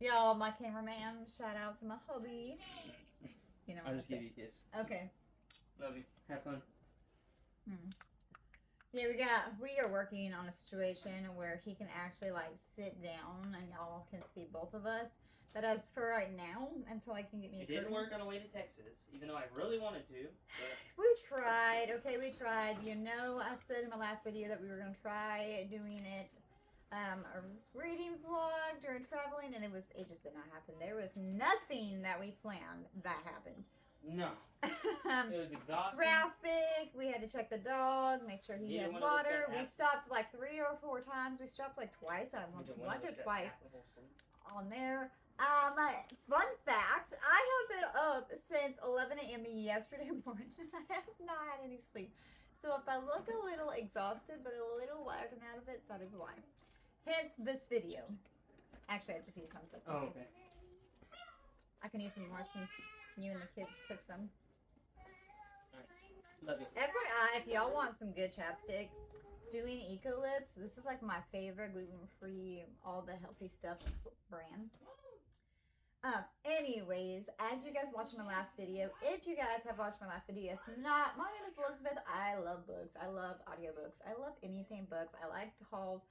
Y'all, my cameraman, shout out to my hubby. You know what I'll I'm just give saying. you a kiss. Okay. Love you. Have fun. Yeah, we are working on a situation where he can actually like sit down and y'all can see both of us. But as for right now, until I can get me a It didn't curtain. work on the way to Texas, even though I really wanted to. But We tried, okay, we tried. You know, I said in my last video that we were gonna try doing it, a reading vlog during traveling, and it just did not happen. There was nothing that we planned that happened. no, it was exhausting. Traffic. We had to check the dog, make sure he Neither had one of us water. got We half- stopped like 3 or 4 times. We stopped like twice. Neither one Once of or us got twice half the whole thing. on there. Fun fact, I have been up since 11 a.m. yesterday morning. I have not had any sleep. So if I look a little exhausted but a little wired out of it, that is why. Hence this video. Actually, I just used some. Oh, okay. I can use some more since you and the kids took some. Alright. Love you. FYI, if y'all want some good chapstick, doing Eco Lips. This is like my favorite gluten-free, all the healthy stuff brand. Anyways, as you guys watched my last video, if you guys have watched my last video, if not, my name is Elizabeth. I love books. I love audiobooks. I love anything books. I like hauls.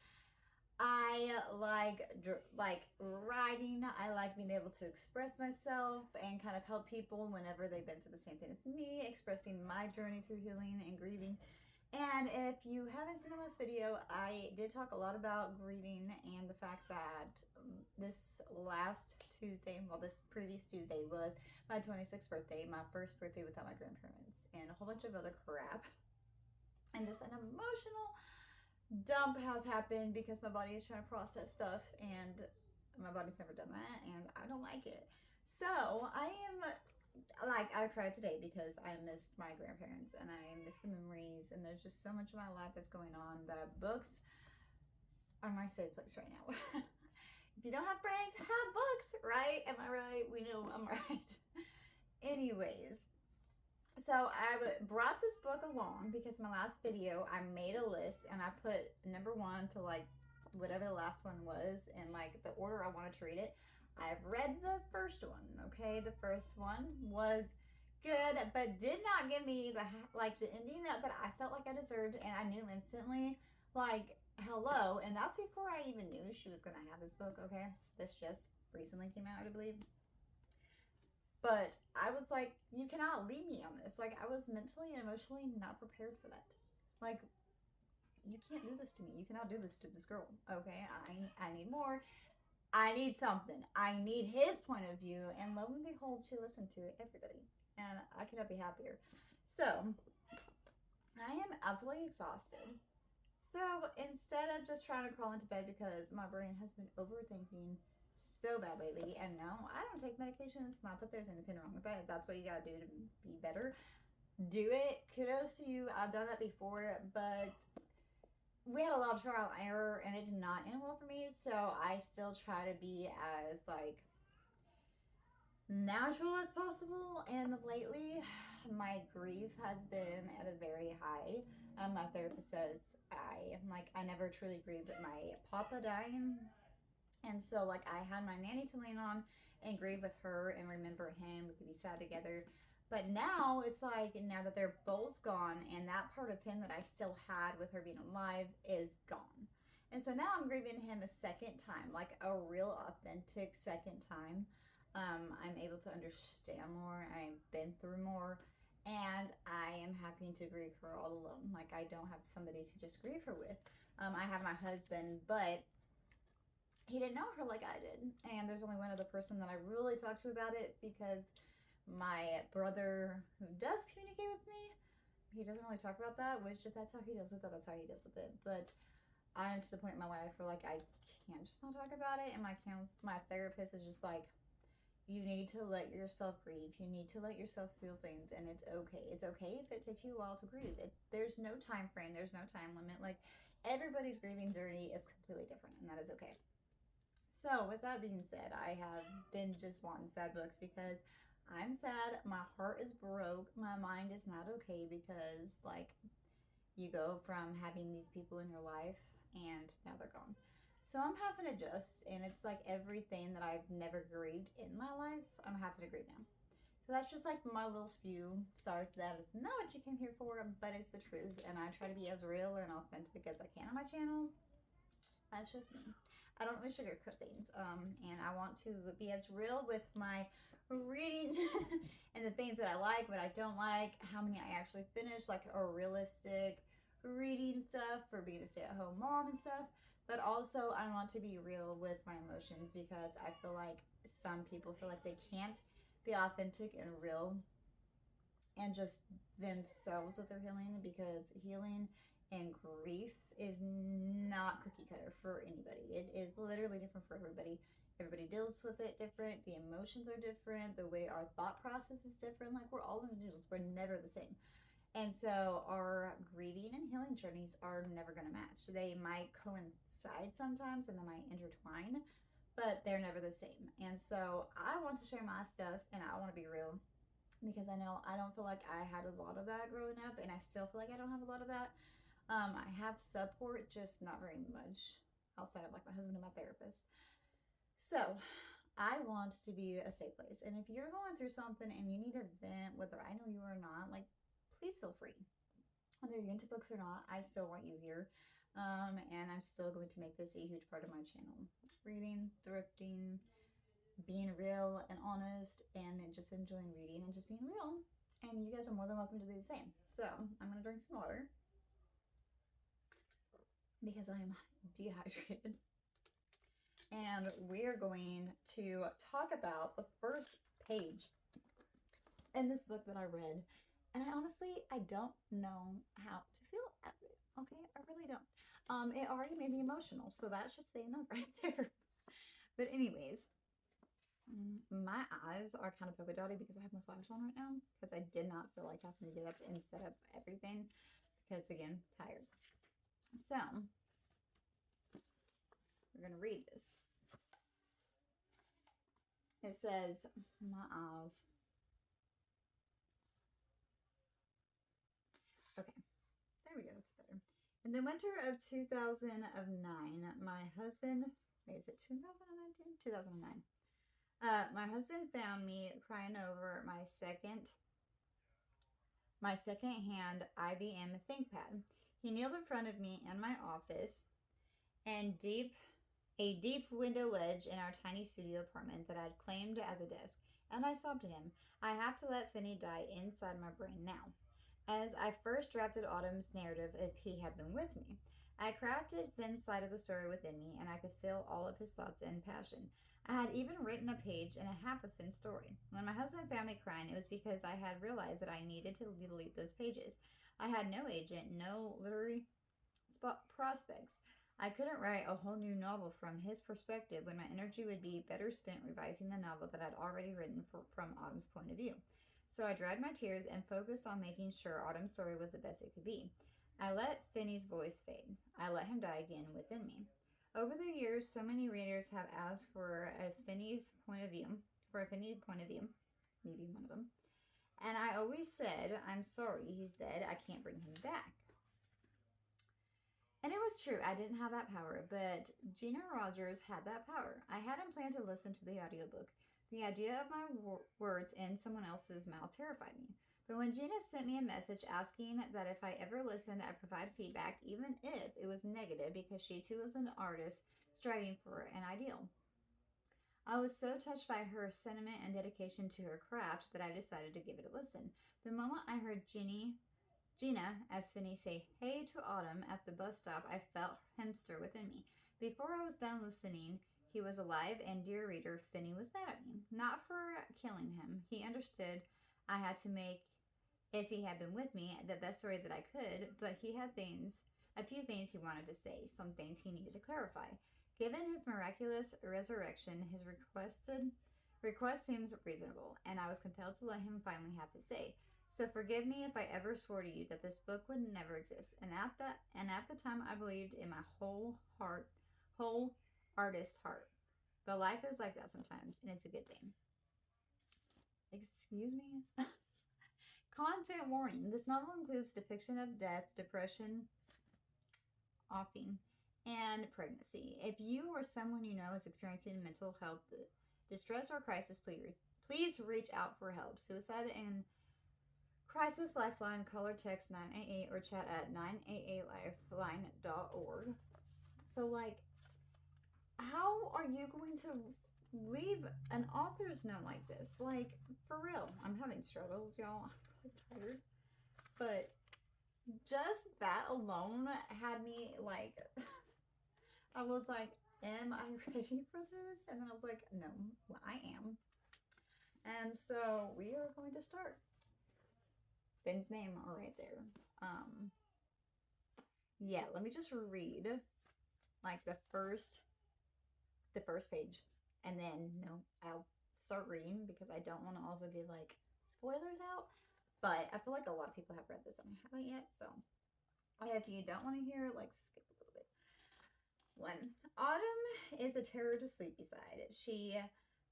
I like writing. I like being able to express myself and kind of help people whenever they've been through the same thing as me, expressing my journey through healing and grieving. And if you haven't seen my last video, I did talk a lot about grieving and the fact that this last Tuesday, well, this previous Tuesday was my 26th birthday, my first birthday without my grandparents, and a whole bunch of other crap. And just an emotional dump has happened because my body is trying to process stuff, and my body's never done that, and I don't like it. So I am like, I cried today because I missed my grandparents and I miss the memories, and there's just so much of my life that's going on that books are my safe place right now. If you don't have brains, have books, right? Am I right? We know I'm right. Anyways, so I brought this book along because in my last video I made a list and I put number 1 to like whatever the last one was in like the order I wanted to read it. I've read the first one, okay? The first one was good, but did not give me the ending that I felt like I deserved, and I knew instantly, like, hello, and that's before I even knew she was gonna have this book, okay? This just recently came out, I believe. But I was like, you cannot leave me on this. Like, I was mentally and emotionally not prepared for that. Like, you can't do this to me. You cannot do this to this girl, okay? I need more. I need something. I need his point of view. And lo and behold, she listened to it, everybody. And I cannot be happier. So, I am absolutely exhausted. So, instead of just trying to crawl into bed because my brain has been overthinking so bad lately, and no, I don't take medications. Not that there's anything wrong with that. If that's what you gotta do to be better, do it. Kudos to you. I've done that before, but we had a lot of trial and error and it did not end well for me, so I still try to be as like natural as possible. And lately my grief has been at a very high. My therapist says I never truly grieved my papa dying, and so like I had my nanny to lean on and grieve with her and remember him. We could be sad together. But now it's like, now that they're both gone and that part of him that I still had with her being alive is gone. And so now I'm grieving him a second time, like a real authentic second time. I'm able to understand more. I've been through more. And I am having to grieve her all alone. Like, I don't have somebody to just grieve her with. I have my husband, but he didn't know her like I did. And there's only one other person that I really talk to about it, because my brother, who does communicate with me, he doesn't really talk about that, which just, that's how he deals with it. That's how he deals with it. But I'm to the point in my life where like I can't just not talk about it. And my therapist is just like, you need to let yourself grieve. You need to let yourself feel things, and it's okay. It's okay if it takes you a while to grieve. There's no time frame. There's no time limit. Like, everybody's grieving journey is completely different, and that is okay. So with that being said, I have been just wanting sad books because I'm sad. My heart is broke. My mind is not okay because, like, you go from having these people in your life and now they're gone. So I'm having to adjust, and it's like everything that I've never grieved in my life, I'm having to grieve now. So that's just like my little spew. Sorry if that is not what you came here for, but it's the truth. And I try to be as real and authentic as I can on my channel. That's just me. I don't really sugarcoat things. And I want to be as real with my readings and the things that I like, what I don't like, how many I actually finish, like a realistic reading stuff for being a stay-at-home mom and stuff. But also I want to be real with my emotions, because I feel like some people feel like they can't be authentic and real and just themselves with their healing, because healing and grief is not cookie cutter for anybody. It is literally different for everybody. Everybody deals with it different. The emotions are different. The way our thought process is different. Like, we're all individuals. We're never the same. And so our grieving and healing journeys are never going to match. They might coincide sometimes and they might intertwine, but they're never the same. And so I want to share my stuff, and I want to be real, because I know I don't feel like I had a lot of that growing up, and I still feel like I don't have a lot of that. I have support, just not very much outside of like my husband and my therapist. So I want to be a safe place. And if you're going through something and you need a vent, whether I know you or not, like, please feel free. Whether you're into books or not, I still want you here. And I'm still going to make this a huge part of my channel. Reading, thrifting, being real and honest, and just enjoying reading and just being real. And you guys are more than welcome to do the same. So I'm going to drink some water, because I am dehydrated. And we're going to talk about the first page in this book that I read. And I don't know how to feel about it. Okay, I really don't. It already made me emotional, so that should say enough right there. But anyways, my eyes are kind of polka dotty because I have my flash on right now, because I did not feel like having to get up and set up everything, because again, tired. So we're gonna read this. It says, my eyes. Okay, there we go, that's better. In the winter of 2009, my husband, wait, is it 2019? 2009. My husband found me crying over my second-hand IBM ThinkPad. He kneeled in front of me in my office, and a deep window ledge in our tiny studio apartment that I'd claimed as a desk, and I sobbed to him. I have to let Finney die inside my brain now. As I first drafted Autumn's narrative, if he had been with me, I crafted Finn's side of the story within me, and I could feel all of his thoughts and passion. I had even written a page and a half of Finn's story. When my husband found me crying, it was because I had realized that I needed to delete those pages. I had no agent, no literary prospects. I couldn't write a whole new novel from his perspective when my energy would be better spent revising the novel that I'd already written from Autumn's point of view. So I dried my tears and focused on making sure Autumn's story was the best it could be. I let Finney's voice fade. I let him die again within me. Over the years, so many readers have asked for a Finney's point of view, maybe one of them. And I always said, I'm sorry, he's dead. I can't bring him back. And it was true, I didn't have that power, but Gina Rogers had that power. I hadn't planned to listen to the audiobook. The idea of my words in someone else's mouth terrified me. But when Gina sent me a message asking that if I ever listened, I'd provide feedback, even if it was negative, because she too was an artist striving for an ideal. I was so touched by her sentiment and dedication to her craft that I decided to give it a listen. The moment I heard Gina, as Finney, say, "Hey" to Autumn at the bus stop, I felt him stir within me. Before I was done listening, he was alive, and dear reader, Finney was mad at me. Not for killing him. He understood I had to make, if he had been with me, the best story that I could, but he had a few things he wanted to say, some things he needed to clarify. Given his miraculous resurrection, his request seems reasonable, and I was compelled to let him finally have his say. So forgive me if I ever swore to you that this book would never exist. And at the time, I believed in my whole artist's heart. But life is like that sometimes, and it's a good thing. Excuse me? Content warning. This novel includes depiction of death, depression, offing, and pregnancy. If you or someone you know is experiencing mental health distress or crisis, please reach out for help. Suicide and Crisis Lifeline, call or text 988 or chat at 988lifeline.org. So, like, how are you going to leave an author's note like this? Like, for real. I'm having struggles, y'all. I'm really tired. But just that alone had me, like, I was like, am I ready for this? And then I was like, no, I am. And so we are going to start. Ben's name right there. Yeah, let me just read like the first page, and then I'll start reading because I don't want to also give like spoilers out. But I feel like a lot of people have read this and I haven't yet, so if you don't want to hear, like, skip a little bit. 1. Autumn is a terror to sleep beside. She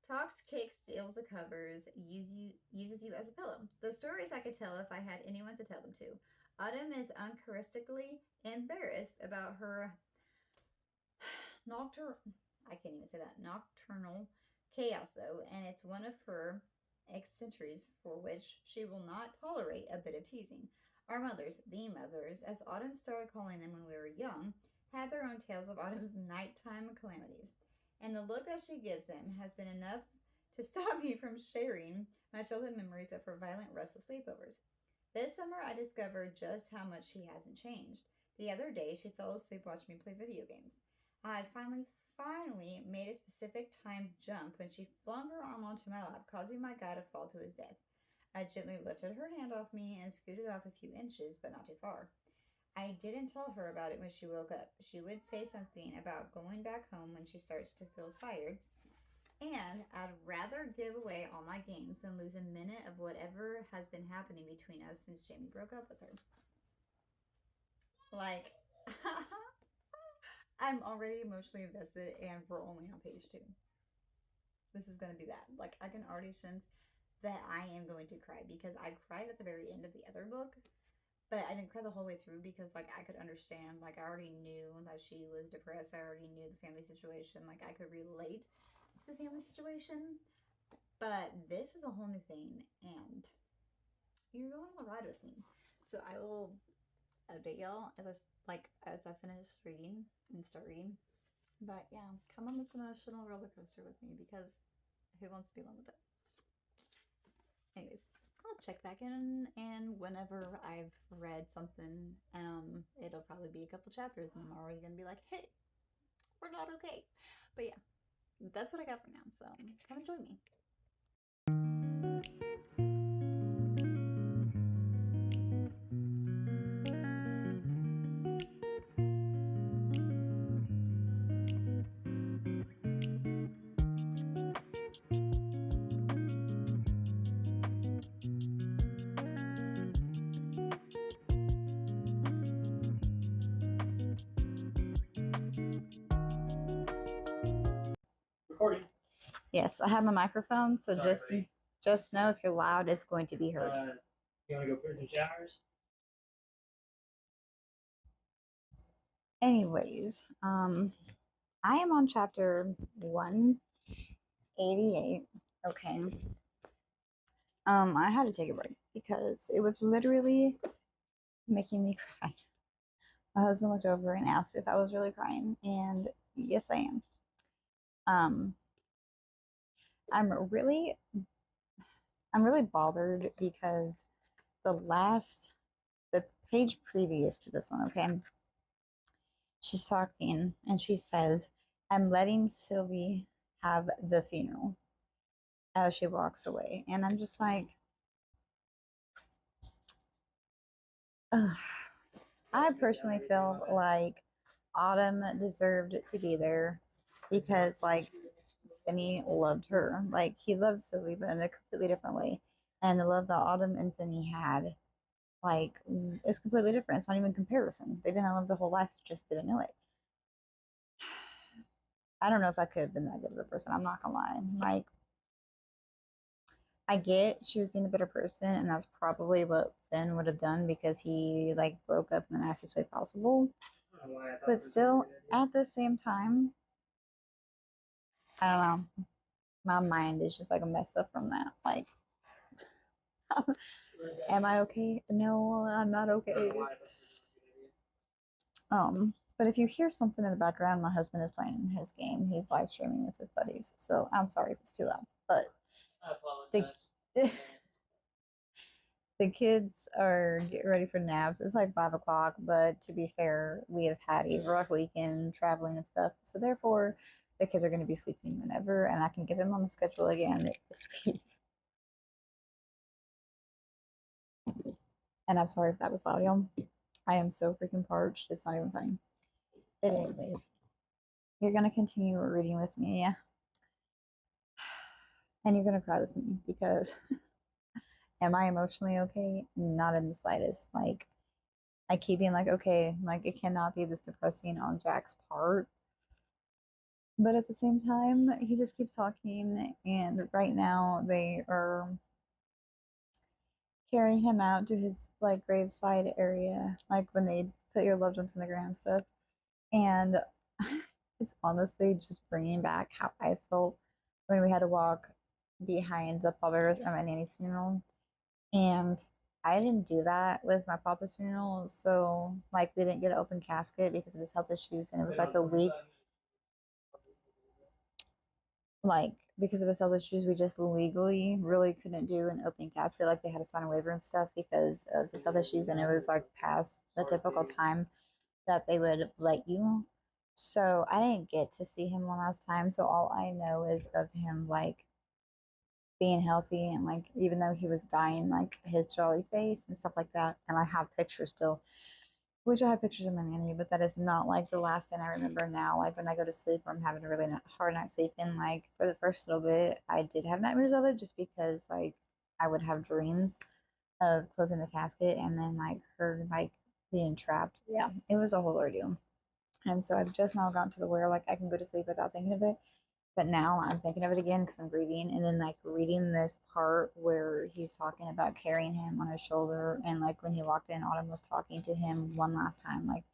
talks, kicks, steals the covers, uses you as a pillow. The stories I could tell if I had anyone to tell them to. Autumn is uncharacteristically embarrassed about her nocturnal chaos, though, and it's one of her eccentricities for which she will not tolerate a bit of teasing. Our mothers, the mothers, as Autumn started calling them when we were young, had their own tales of Autumn's nighttime calamities, and the look that she gives them has been enough to stop me from sharing my childhood memories of her violent, restless sleepovers. This summer, I discovered just how much she hasn't changed. The other day, she fell asleep watching me play video games. I had finally made a specific timed jump when she flung her arm onto my lap, causing my guy to fall to his death. I gently lifted her hand off me and scooted off a few inches, but not too far. I didn't tell her about it when she woke up. She would say something about going back home when she starts to feel tired, and I'd rather give away all my games than lose a minute of whatever has been happening between us since Jamie broke up with her. Like, I'm already emotionally invested, and we're only on page 2. This is going to be bad. Like, I can already sense that I am going to cry because I cried at the very end of the other book. But I didn't cry the whole way through because, like, I could understand. Like, I already knew that she was depressed. I already knew the family situation. Like, I could relate to the family situation. But this is a whole new thing, and you're going to ride with me. So I will update y'all as I finish reading and start reading. But yeah, come on this emotional roller coaster with me because who wants to be alone with it? Anyways. I'll check back in, and whenever I've read something, it'll probably be a couple chapters, and I'm already gonna be like, hey, we're not okay. But yeah, that's what I got for now, so come and join me. Recording. Yes, I have my microphone, so Sorry, just know if you're loud, it's going to be heard. You want to go put some showers? Anyways, I am on chapter 188. Okay. I had to take a break because it was literally making me cry. My husband looked over and asked if I was really crying, and yes, I am. I'm really bothered because the page previous to this one, okay, she's talking and she says, I'm letting Sylvie have the funeral as she walks away. And I'm just like, ugh. I personally feel like Autumn deserved to be there because, like, Finney loved her. Like, he loved Sylvie, but in a completely different way. And the love that Autumn and Finney had, like, is completely different. It's not even comparison. They've been in love the whole life, just didn't know it. I don't know if I could have been that good of a person. I'm not gonna lie. Like, I get she was being a better person, and that's probably what Finn would have done because he, like, broke up in the nicest way possible. I don't know why I thought but it was a still, good idea. at the same time, I don't know. My mind is just like a mess up from that. Like, am I okay? No, I'm not I okay. don't know why I thought it was a good idea. But if you hear something in the background, my husband is playing his game. He's live streaming with his buddies. So I'm sorry if it's too loud. But I the apologize. in advance. the kids are getting ready for naps. It's like 5 o'clock, but to be fair, we have had a rough weekend traveling and stuff. So therefore, the kids are going to be sleeping whenever, and I can get them on the schedule again this week. And I'm sorry if that was loud, y'all. I am so freaking parched. It's not even funny. But anyways, you're gonna continue reading with me, yeah? And you're gonna cry with me because am I emotionally okay? Not in the slightest. Like I keep being like, okay, like it cannot be this depressing on Jack's part. But at the same time, he just keeps talking, and right now they are carrying him out to his like graveside area, like when they put your loved ones in the ground and stuff. And it's honestly just bringing back how I felt when we had to walk behind the pallbearers at my nanny's funeral. And I didn't do that with my papa's funeral. So, like, we didn't get an open casket because of his health issues. And it was like a week, like, because of his health issues, we just legally really couldn't do an open casket. Like, they had to sign a waiver and stuff because of his health issues. And it was like past the typical time that they would let you. So I didn't get to see him one last time. So all I know is of him like being healthy and like even though he was dying, like his jolly face and stuff like that. And I have pictures still, which I have pictures of my nanny, but that is not like the last thing I remember now. Like when I go to sleep or I'm having a really hard night sleeping, like for the first little bit, I did have nightmares of it just because like I would have dreams of closing the casket and then like her like being trapped. Yeah, it was a whole ordeal. And so I've just now gotten to the where like I can go to sleep without thinking of it. But now I'm thinking of it again because I'm grieving. And then like reading this part where he's talking about carrying him on his shoulder. And like when he walked in, Autumn was talking to him one last time, like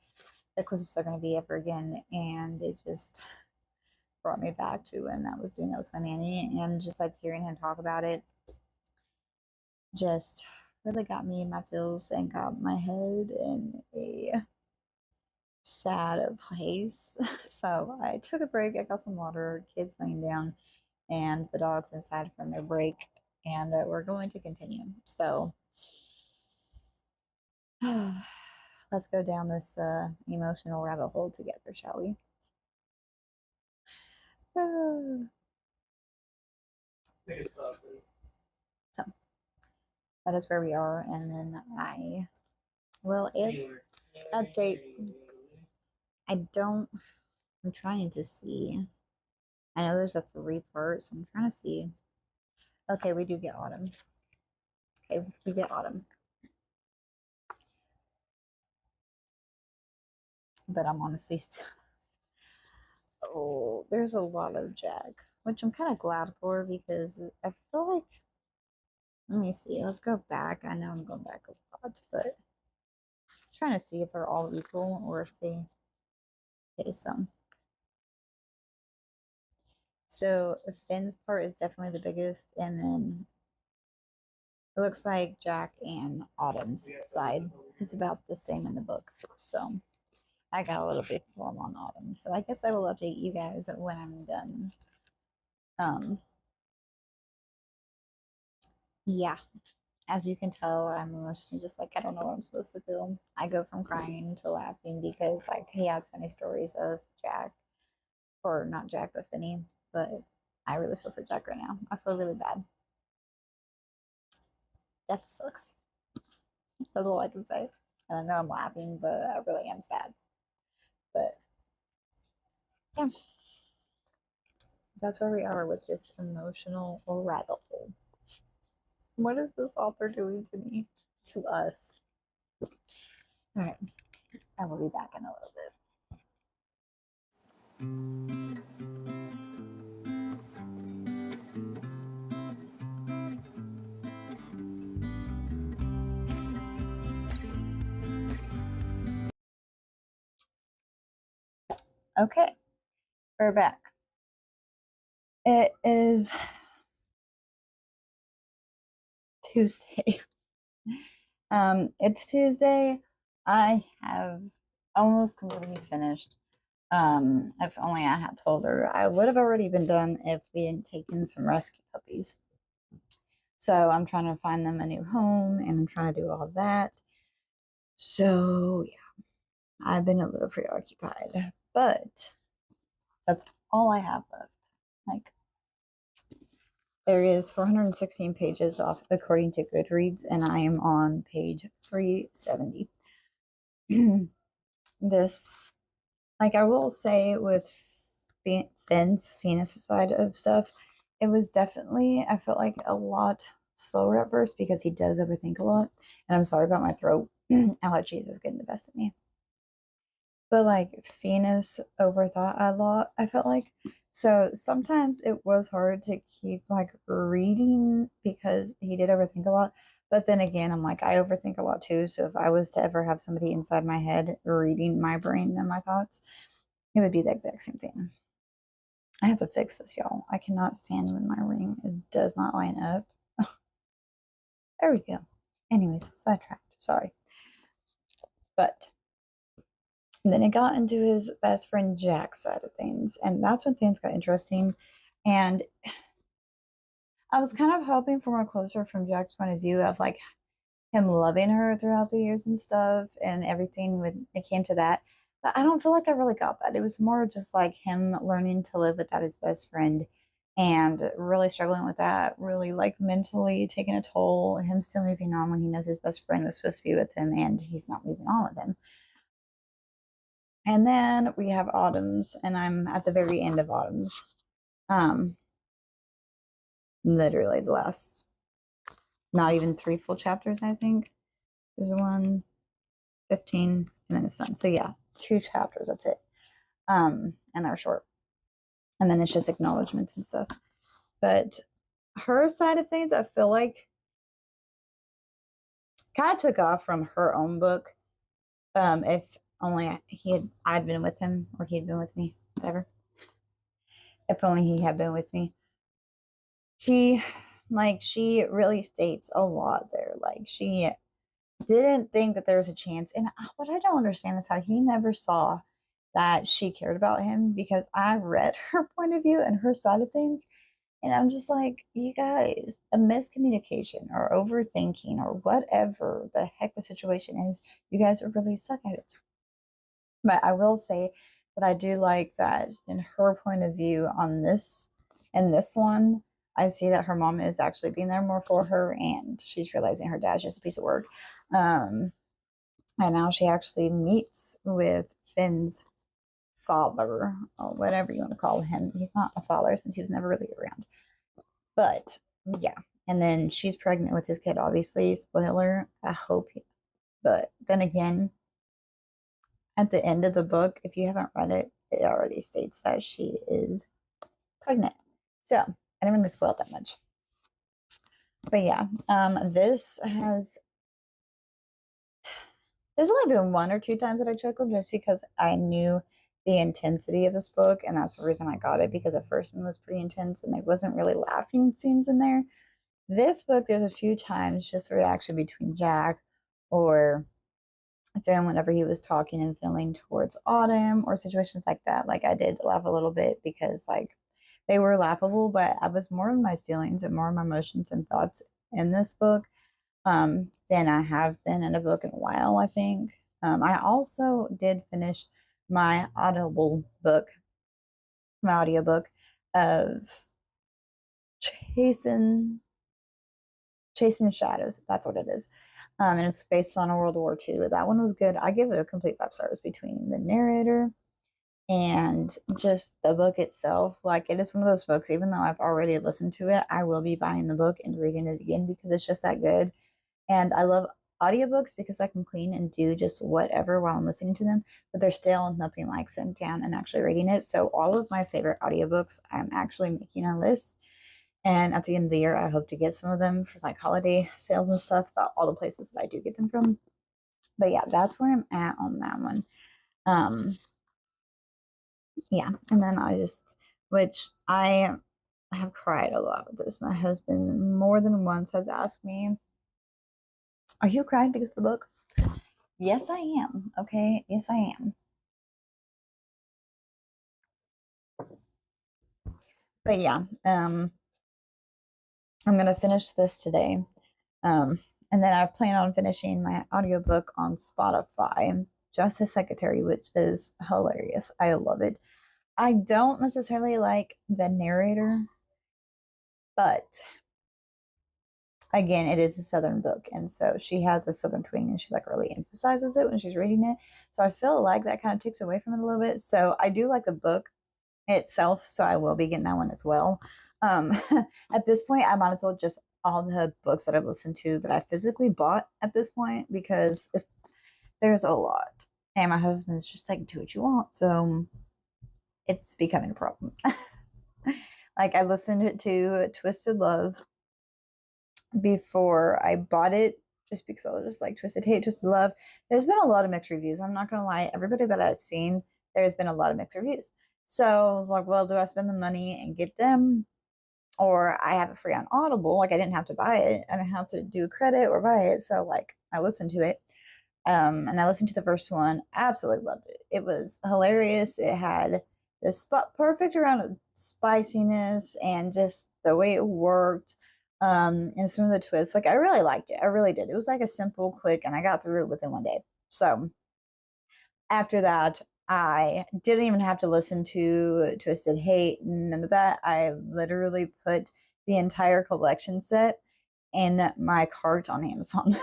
the closest they're going to be ever again. And it just brought me back to when I was doing that with my nanny. And just like hearing him talk about it just really got me in my feels and got my head in a sad place. So I took a break. I got some water, kids laying down, and the dogs inside from their break. And we're going to continue. So let's go down this emotional rabbit hole together, shall we? So that is where we are. And then I will update. I don't, I'm trying to see. I know there's a 3 part, so I'm trying to see. Okay, we do get autumn. Okay, we get autumn. But I'm honestly still. Oh, there's a lot of Jack, which I'm kind of glad for because I feel like. Let me see. Let's go back. I know I'm going back a lot, but I'm trying to see if they're all equal or if they. Okay, so Finn's part is definitely the biggest, and then it looks like Jack and Autumn's side is about the same in the book. So I got a little bit more on Autumn. So I guess I will update you guys when I'm done. Yeah, as you can tell, I'm emotionally just like I don't know what I'm supposed to feel. I go from crying to laughing because like he has funny stories of Jack, or not Jack, but Finney. But I really feel for Jack right now. I feel really bad. Death sucks. That's all I can say. And I know I'm laughing, but I really am sad. But yeah, that's where we are with this emotional rabbit hole. What is this author doing to me? To us. All right. I will be back in a little bit. Okay, we're back. It is Tuesday. It's Tuesday. I have almost completely finished. If only I had told her, I would have already been done if we didn't take in some rescue puppies. So I'm trying to find them a new home and I'm trying to do all that. So yeah, I've been a little preoccupied, but that's all I have left. Like, there is 416 pages off according to Goodreads, and I am on page 370. This, like, I will say with Finn's side of stuff, it was definitely, I felt like a lot slower at first because he does overthink a lot. And I'm sorry about my throat. Allergies is getting the best of me. But like Venus overthought a lot, I felt like. So sometimes it was hard to keep like reading because he did overthink a lot. But then again, I'm like, I overthink a lot too. So if I was to ever have somebody inside my head reading my brain and my thoughts, it would be the exact same thing. I have to fix this, y'all. I cannot stand when my ring does not line up. There we go. Anyways, sidetracked. Sorry. But then it got into his best friend Jack's side of things. And that's when things got interesting. And I was kind of hoping for more closure from Jack's point of view of like him loving her throughout the years and stuff and everything when it came to that. But I don't feel like I really got that. It was more just like him learning to live without his best friend and really struggling with that, really like mentally taking a toll, him still moving on when he knows his best friend was supposed to be with him and he's not moving on with him. And then we have Autumn's, and I'm at the very end of Autumn's. Literally the last, not even 3 full chapters, I think. There's 1, 15, and then it's done. So yeah, 2 chapters, that's it. And they're short. And then it's just acknowledgments and stuff. But her side of things, I feel like kind of took off from her own book. If only I'd been with him, or he'd been with me, whatever. If only he had been with me. She really states a lot there. Like, she didn't think that there was a chance. And what I don't understand is how he never saw that she cared about him, because I read her point of view and her side of things. And I'm just like, you guys, a miscommunication or overthinking or whatever the heck the situation is, you guys are really suck at it. But I will say that I do like that in her point of view on this, and this one, I see that her mom is actually being there more for her, and she's realizing her dad's just a piece of work. And now she actually meets with Finn's father, or whatever you want to call him. He's not a father since he was never really around. But yeah. And then she's pregnant with his kid, obviously. Spoiler. I hope. But then again, at the end of the book, if you haven't read it, it already states that she is pregnant. So I didn't really spoil that much. But yeah, this has, there's only been 1 or 2 times that I chuckled just because I knew the intensity of this book, and that's the reason I got it, because the first one was pretty intense and there wasn't really laughing scenes in there. This book, there's a few times just a reaction between Jack or Finn whenever he was talking and feeling towards Autumn, or situations like that. Like, I did laugh a little bit because like they were laughable, but I was more in my feelings and more in my emotions and thoughts in this book than I have been in a book in a while, I think. I also did finish my Audible book, my audiobook of Chasing Shadows. That's what it is. And it's based on a World War II. That one was good. I give it a complete 5 stars between the narrator and just the book itself. Like, it is one of those books, even though I've already listened to it, I will be buying the book and reading it again because it's just that good. And I love audiobooks because I can clean and do just whatever while I'm listening to them, but there's still nothing like sitting down and actually reading it. So all of my favorite audiobooks, I'm actually making a list. And at the end of the year, I hope to get some of them for like holiday sales and stuff, about all the places that I do get them from. But yeah, that's where I'm at on that one. yeah, and then which I have cried a lot with this. My husband more than once has asked me, "Are you crying because of the book?" Yes, I am. Okay, yes, I am. But yeah, I'm gonna finish this today. Um, and then I plan on finishing my audiobook on Spotify, Justice Secretary, which is hilarious. I love it. I don't necessarily like the narrator, but again, it is a Southern book. And so she has a Southern twang and she like really emphasizes it when she's reading it. So I feel like that kind of takes away from it a little bit. So I do like the book itself. So I will be getting that one as well. Um, at this point, I might as well just all the books that I've listened to that I physically bought at this point because there's a lot. And my husband's just like, do what you want. So it's becoming a problem. Like I listened to Twisted Love before I bought it just because I was just like Twisted Hate, Twisted Love. There's been a lot of mixed reviews. I'm not gonna lie. Everybody that I've seen, there's been a lot of mixed reviews. So I was like, well, do I spend the money and get them? Or I have it free on Audible. Like I didn't have to buy it. I didn't have to do credit or buy it. So like I listened to it. And I listened to the first one, absolutely loved it. It was hilarious. It had the spot perfect amount of spiciness and just the way it worked. And some of the twists. Like I really liked it. I really did. It was like a simple, quick, and I got through it within one day. So after that, I didn't even have to listen to Twisted Hate, none of that. I literally put the entire collection set in my cart on Amazon.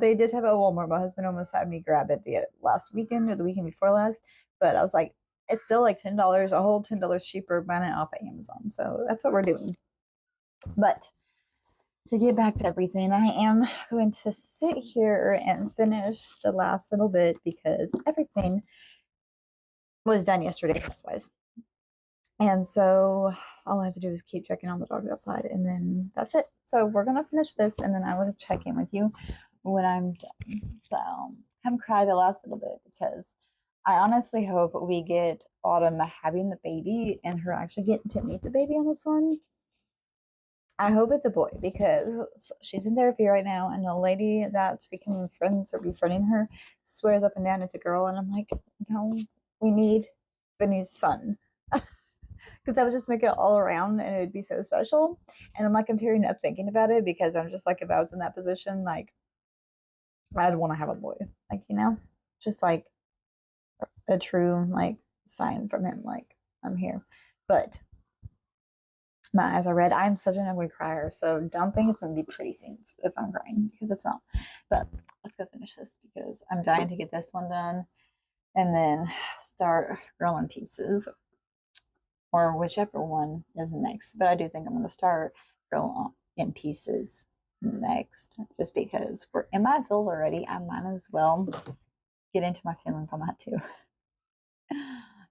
They did have it at Walmart. My husband almost had me grab it the last weekend or the weekend before last, but I was like, it's still like $10, a whole $10 cheaper buying it off of Amazon. So that's what we're doing. But to get back to everything, I am going to sit here and finish the last little bit because everything was done yesterday, wise. And so all I have to do is keep checking on the dog outside, and then that's it. So we're gonna finish this, and then I will check in with you when I'm done. So I haven't cried the last little bit because I honestly hope we get Autumn having the baby and her actually getting to meet the baby on this one. I hope it's a boy because she's in therapy right now, and the lady that's becoming friends or befriending her swears up and down it's a girl, and I'm like, no, we need Vinny's son because that would just make it all around and it would be so special. And I'm like, I'm tearing up thinking about it because I'm just like, if I was in that position, like, I'd want to have a boy, like, just like a true, like, sign from him, like, I'm here. But my eyes are red. I'm such an ugly crier, so don't think it's gonna be pretty scenes if I'm crying because it's not. But let's go finish this because I'm dying to get this one done and then start Girl in Pieces or whichever one is next. But I do think I'm going to start Girl in Pieces next, just because we're in my feels already. I might as well get into my feelings on that too,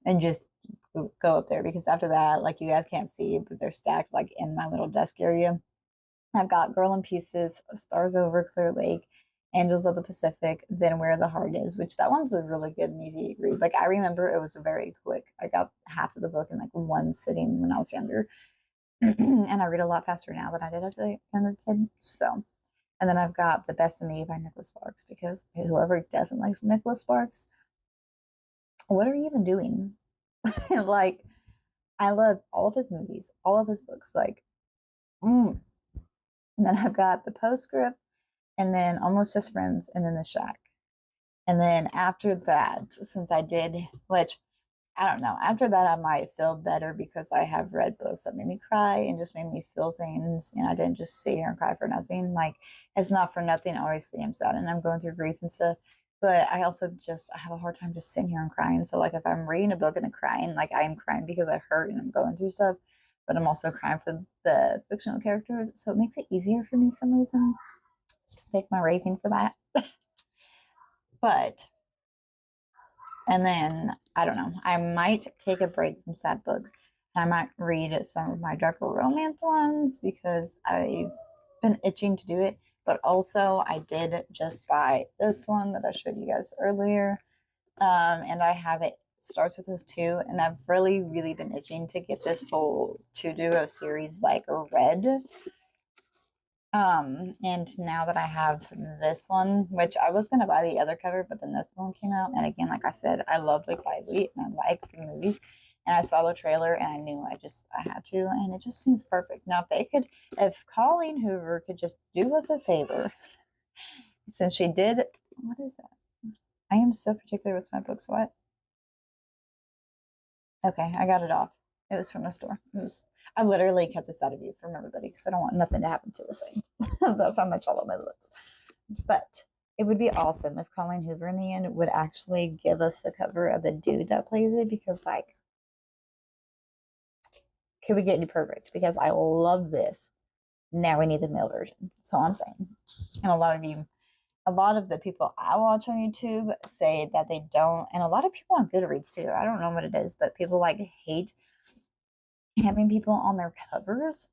and just go up there because after that, like you guys can't see, but they're stacked like in my little desk area. I've got Girl in Pieces, Stars Over Clear Lake, Angels of the Pacific, Then Where the Heart Is, which that one's a really good and easy read. Like I remember it was very quick. I got half of the book in like one sitting when I was younger. And I read a lot faster now than I did as a younger kid. So, and then I've got The Best of Me by Nicholas Sparks because whoever doesn't like Nicholas Sparks, what are you even doing? Like, I love all of his movies, all of his books. Like, and then I've got The Postscript, and then Almost Just Friends, and then The Shack. And then after that, since I did, which I don't know, after that, I might feel better because I have read books that made me cry and just made me feel things. And I didn't just sit here and cry for nothing. Like, it's not for nothing. Obviously, I'm sad and I'm going through grief and stuff. But I also just I have a hard time just sitting here and crying. So, like, if I'm reading a book and I'm crying, like, I am crying because I hurt and I'm going through stuff. But I'm also crying for the fictional characters. So it makes it easier for me some reason. Take my raising for that. But and then I don't know, I might take a break from sad books. I might read some of my darker romance ones because I've been itching to do it. But also, I did just buy this one that I showed you guys earlier. And I have it starts with those two, and I've really been itching to get this whole two duo series like read. And now that I have this one, which I was gonna buy the other cover, but then this one came out, and again, like I said, I love Blake Lively and I like the movies, and I saw the trailer and I knew I had to, and it just seems perfect. Now, if Colleen Hoover could just do us a favor, since she did, what is that? I am so particular with my books. What? Okay, I got it off. It was from the store. I literally kept this out of view from everybody because I don't want nothing to happen to the thing. That's how much I love my books. But it would be awesome if Colleen Hoover in the end would actually give us the cover of the dude that plays it, because like, could we get you perfect? Because I love this. Now we need the male version. That's all I'm saying. And a lot of the people I watch on YouTube say that they don't, and a lot of people on Goodreads too. I don't know what it is, but people like hate having people on their covers.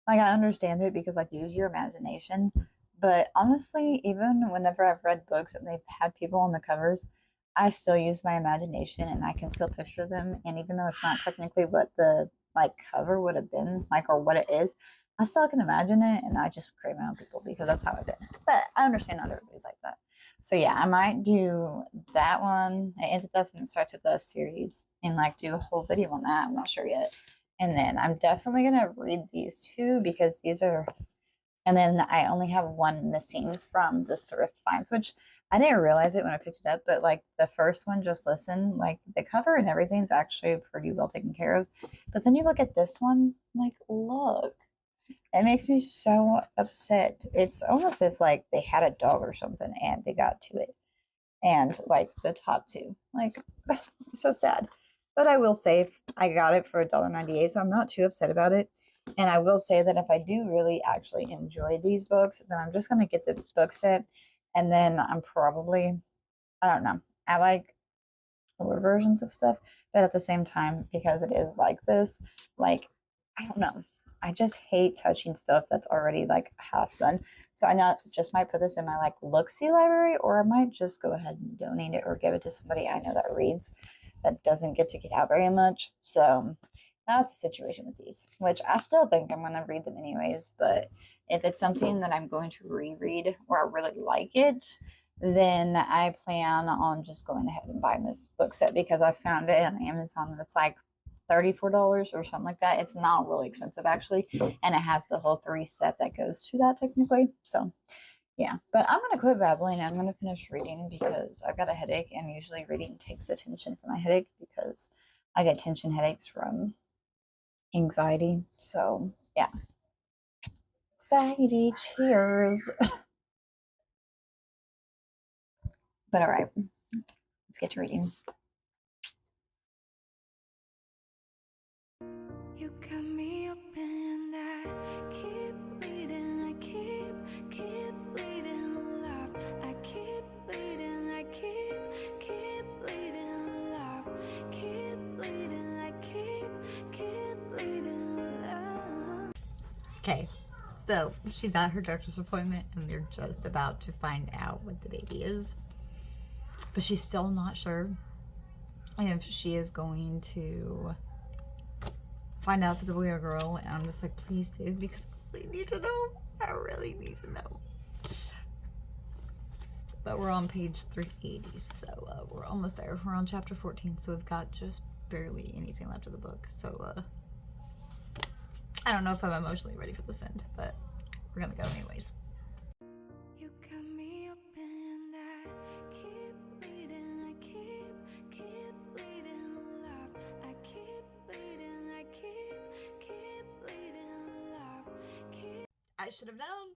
Like, I understand it because like, use your imagination, but honestly, even whenever I've read books and they've had people on the covers, I still use my imagination and I can still picture them. And even though it's not technically what the like cover would have been like or what it is, I still can imagine it, and I just create my own people because that's how I've been. But I understand not everybody's like that. So yeah, I might do that one. It ends with us and it starts with us series, and like do a whole video on that. I'm not sure yet. And then I'm definitely gonna read these two because these are, and then I only have one missing from the thrift finds, which I didn't realize it when I picked it up, but like the first one, Just Listen, like the cover and everything's actually pretty well taken care of. But then you look at this one, like, look, it makes me so upset. It's almost as if like they had a dog or something and they got to it. And like the top two, like, so sad. But I will say I got it for $1.98, so I'm not too upset about it. And I will say that if I do really actually enjoy these books, then I'm just gonna get the book set, and then I'm probably, I don't know. I like older versions of stuff, but at the same time, because it is like this, like, I don't know. I just hate touching stuff that's already like half done. So I not just might put this in my like look-see library, or I might just go ahead and donate it or give it to somebody I know that reads that doesn't get out very much. So that's the situation with these, which I still think I'm going to read them anyways. But if it's something that I'm going to reread or I really like it, then I plan on just going ahead and buying the book set because I found it on Amazon that's like $34 or something like that. It's not really expensive actually, and it has the whole 3 set that goes to that technically. So yeah, but I'm gonna quit babbling. I'm gonna finish reading because I've got a headache, and usually reading takes the tension from my headache because I get tension headaches from anxiety. So yeah, anxiety. Cheers. But all right, let's get to reading. You got me open, I keep bleeding, I keep bleeding, love. I keep bleeding, I keep bleeding, love. Keep bleeding, I keep bleeding, love. Okay, so she's at her doctor's appointment and they're just about to find out what the baby is. But she's still not sure if she is going to find out if it's a boy or girl. And I'm just like, please do, because I really need to know. I really need to know. But we're on page 380, so we're almost there. We're on chapter 14, so we've got just barely anything left of the book. So I don't know if I'm emotionally ready for this end, but we're gonna go anyways. You got me open, I keep bleeding, I keep bleeding, love. I keep bleeding, I keep bleeding, love. I should have known.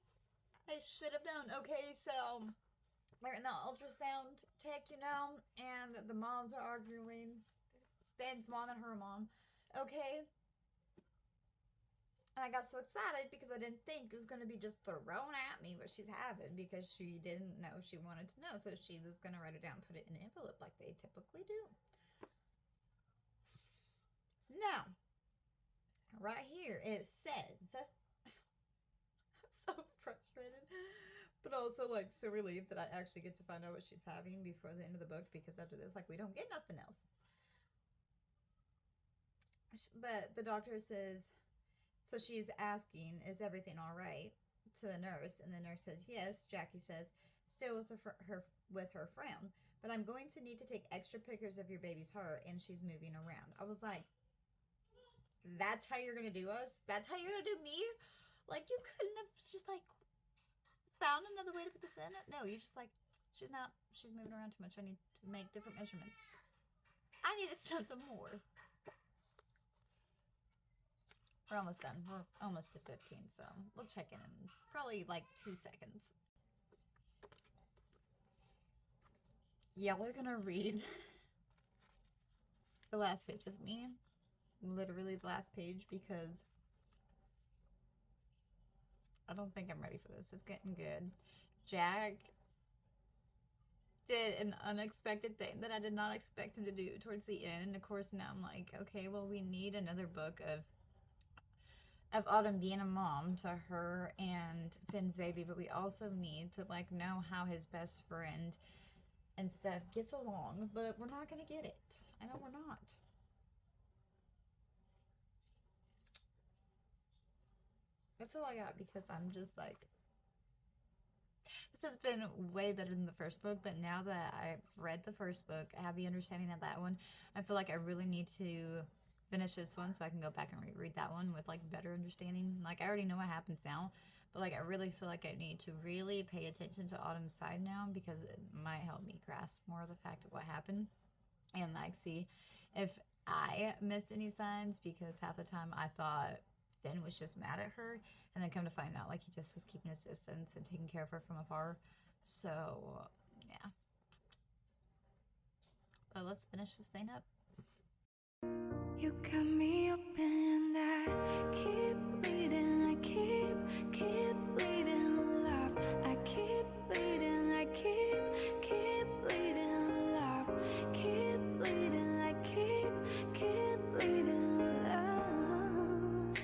Okay, so we're in the ultrasound tech, and the moms are arguing. Ben's mom and her mom. Okay. And I got so excited because I didn't think it was going to be just thrown at me what she's having, because she didn't know she wanted to know. So she was going to write it down and put it in an envelope like they typically do. Now, right here it says, I'm so frustrated. but also like so relieved that I actually get to find out what she's having before the end of the book, because after this, like, we don't get nothing else. But the doctor says, so she's asking, is everything all right, to the nurse, and the nurse says yes. Jackie says, still with her frown, but I'm going to need to take extra pictures of your baby's heart, and she's moving around. I was like, that's how you're gonna do us? That's how you're gonna do me? Like, you couldn't have just like found another way to put this in? No, you're just like, she's moving around too much. I need to make different measurements. I needed something more. We're almost done. We're almost to 15, so we'll check in probably like 2 seconds. Y'all are gonna read the last page with me. Literally the last page, because I don't think I'm ready for this. It's getting good. Jack did an unexpected thing that I did not expect him to do towards the end. And of course now I'm like, okay, well, we need another book of Autumn being a mom to her and Finn's baby, but we also need to like know how his best friend and stuff gets along, but we're not gonna get it. I know we're not. That's all I got, because I'm just like, this has been way better than the first book, but now that I've read the first book, I have the understanding of that one, I feel like I really need to finish this one so I can go back and reread that one with like better understanding. Like, I already know what happens now, but like I really feel like I need to really pay attention to Autumn's side now, because it might help me grasp more of the fact of what happened, and like see if I missed any signs, because half the time I thought Finn was just mad at her, and then come to find out like he just was keeping his distance and taking care of her from afar. So yeah, but let's finish this thing up. You cut me open, I keep bleeding, I keep bleeding, love. I keep bleeding, I keep bleeding, love. Keep bleeding, I keep bleeding, love.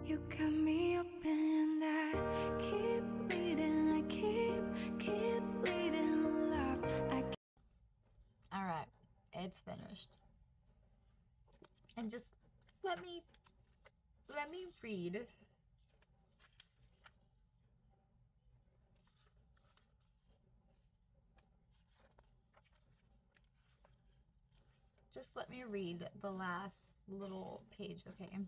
You cut me open, I keep bleeding, I keep bleeding, love. All right, it's finished. And just let me read the last little page, okay?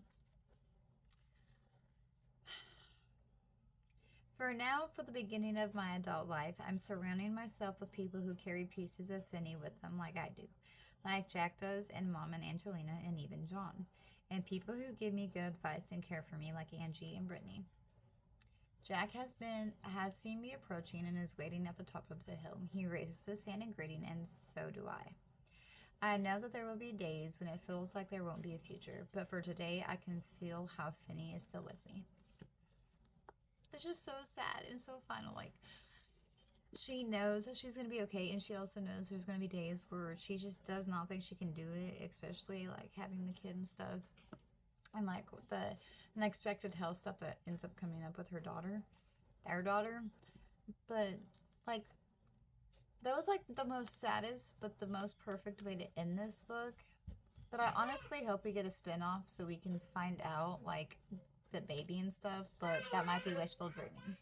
For now, for the beginning of my adult life, I'm surrounding myself with people who carry pieces of Finney with them like I do, like Jack does, and Mom and Angelina, and even John, and people who give me good advice and care for me like Angie and Brittany. Jack has seen me approaching and is waiting at the top of the hill. He raises his hand in greeting, and so do I. I know that there will be days when it feels like there won't be a future, but for today, I can feel how Finney is still with me. It's just so sad and so final. Like, she knows that she's gonna be okay, and she also knows there's gonna be days where she just does not think she can do it, especially like having the kid and stuff, and like the unexpected health stuff that ends up coming up with her daughter, their daughter. But like, that was like the most saddest but the most perfect way to end this book. But I honestly hope we get a spin-off so we can find out like the baby and stuff, but that might be wishful dreaming.